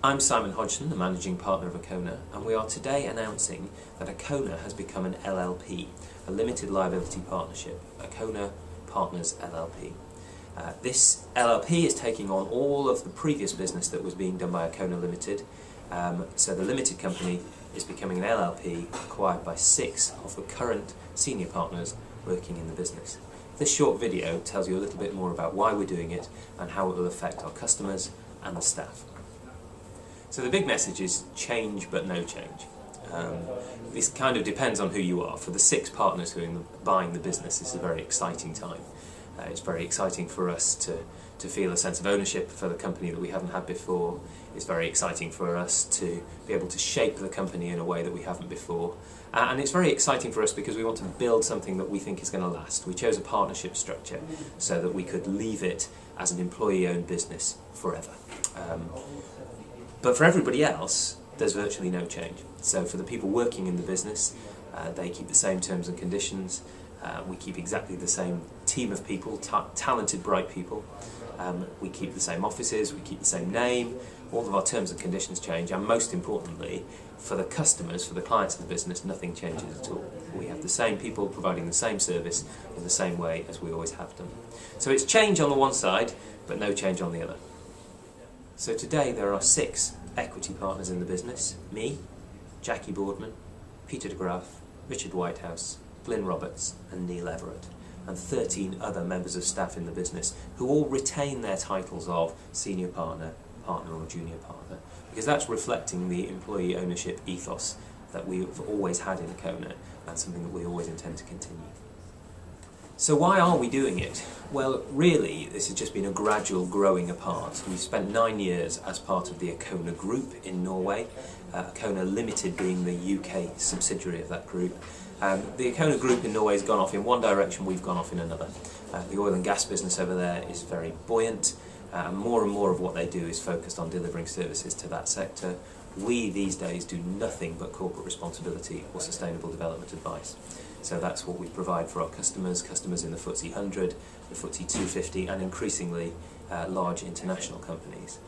I'm Simon Hodgson, the Managing Partner of Acona, and we are today announcing that Acona has become an LLP, a Limited Liability Partnership, Acona Partners LLP. This LLP is taking on all of the previous business that was being done by Acona Limited, so the limited company is becoming an LLP acquired by 6 of the current senior partners working in the business. This short video tells you a little bit more about why we're doing it and how it will affect our customers and the staff. So the big message is change but no change. This kind of depends on who you are. For the 6 partners who are buying the business, this is a very exciting time. It's very exciting for us to feel a sense of ownership for the company that we haven't had before. It's very exciting for us to be able to shape the company in a way that we haven't before. And it's very exciting for us because we want to build something that we think is going to last. We chose a partnership structure so that we could leave it as an employee-owned business forever. But for everybody else, there's virtually no change. So for the people working in the business, they keep the same terms and conditions. We keep exactly the same team of people, talented, bright people. We keep the same offices, we keep the same name. All of our terms and conditions change, and most importantly, for the customers, for the clients of the business, nothing changes at all. We have the same people providing the same service in the same way as we always have done. So it's change on the one side, but no change on the other. So today there are 6 equity partners in the business: me, Jacqui Boardman, Peter de Graaf, Richard Whitehouse, Glynn and Neil Everett, and 13 other members of staff in the business who all retain their titles of senior partner, partner or junior partner, because that's reflecting the employee ownership ethos that we've always had in Acona, and something that we always intend to continue. So why are we doing it? Well, really, this has just been a gradual growing apart. We've spent 9 years as part of the Acona Group in Norway, Acona Limited being the UK subsidiary of that group. The Acona Group in Norway has gone off in one direction, we've gone off in another. The oil and gas business over there is very buoyant, and more of what they do is focused on delivering services to that sector. We, these days, do nothing but corporate responsibility or sustainable development advice. So that's what we provide for our customers in the FTSE 100, the FTSE 250, and increasingly large international companies.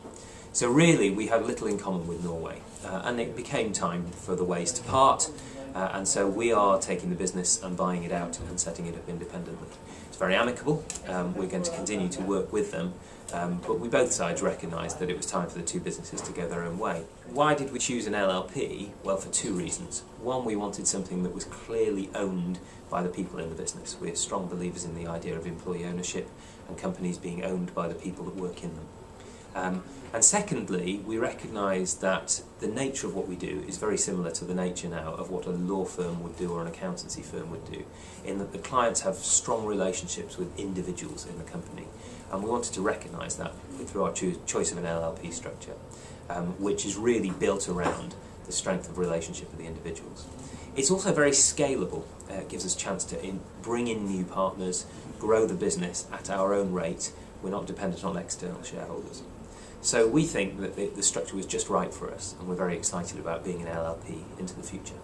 So really, we have little in common with Norway, and it became time for the ways to part, and so we are taking the business and buying it out and setting it up independently. It's very amicable. We're going to continue to work with them, but we both sides recognised that it was time for the 2 businesses to go their own way. Why did we choose an LLP? Well, for 2 reasons. One, we wanted something that was clearly owned by the people in the business. We're strong believers in the idea of employee ownership and companies being owned by the people that work in them. And secondly, we recognise that the nature of what we do is very similar to the nature now of what a law firm would do or an accountancy firm would do, in that the clients have strong relationships with individuals in the company. And we wanted to recognise that through our choice of an LLP structure, which is really built around the strength of relationship with the individuals. It's also very scalable. It gives us a chance to bring in new partners, grow the business at our own rate. We're not dependent on external shareholders. So we think that the structure was just right for us, and we're very excited about being an LLP into the future.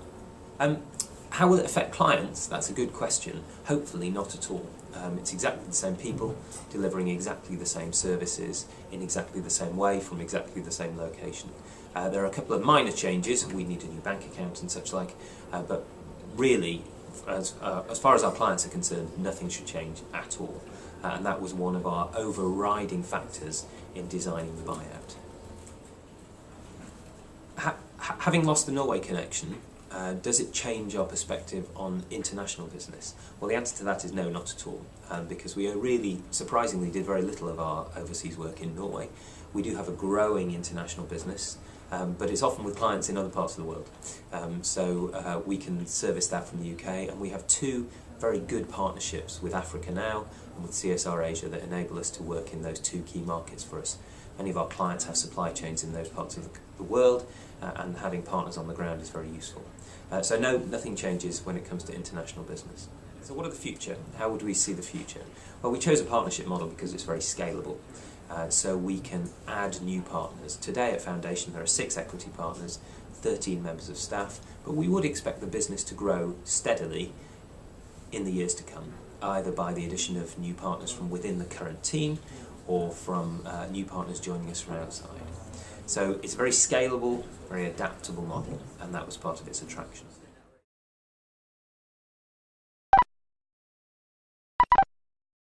How will it affect clients? That's a good question. Hopefully not at all. It's exactly the same people, delivering exactly the same services in exactly the same way from exactly the same location. There are a couple of minor changes. We need a new bank account and such like, but really, as far as our clients are concerned, nothing should change at all. And that was one of our overriding factors in designing the buyout. Having lost the Norway connection, does it change our perspective on international business? Well, the answer to that is no, not at all, because we really, surprisingly, did very little of our overseas work in Norway. We do have a growing international business, but it's often with clients in other parts of the world. So we can service that from the UK, and we have 2 very good partnerships with Africa Now and with CSR Asia that enable us to work in those 2 key markets for us. Many of our clients have supply chains in those parts of the world, and having partners on the ground is very useful. So no, nothing changes when it comes to international business. So what of the future? How would we see the future? Well, we chose a partnership model because it's very scalable. So we can add new partners. Today at Foundation there are 6 equity partners, 13 members of staff, but we would expect the business to grow steadily in the years to come, either by the addition of new partners from within the current team or from new partners joining us from outside. So it's a very scalable, very adaptable model, and that was part of its attraction.